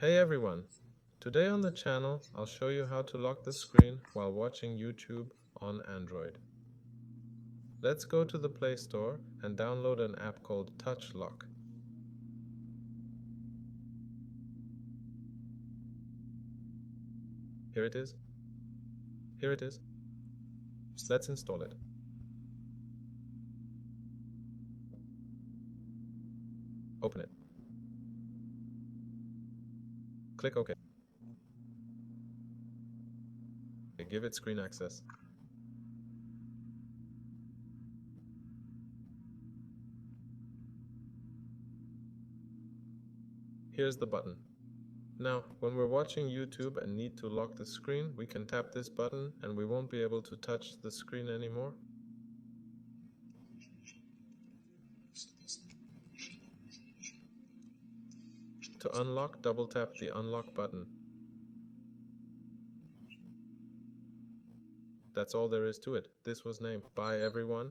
Hey everyone! Today on the channel, I'll show you how to lock the screen while watching YouTube on Android. Let's go to the Play Store and download an app called Touch Lock. Here it is. Here it is. Let's install it. Open it. Click OK. Give it screen access. Here's the button. Now, when we're watching YouTube and need to lock the screen, we can tap this button and we won't be able to touch the screen anymore. To unlock, double tap the unlock button. That's all there is to it. This was named. Bye everyone.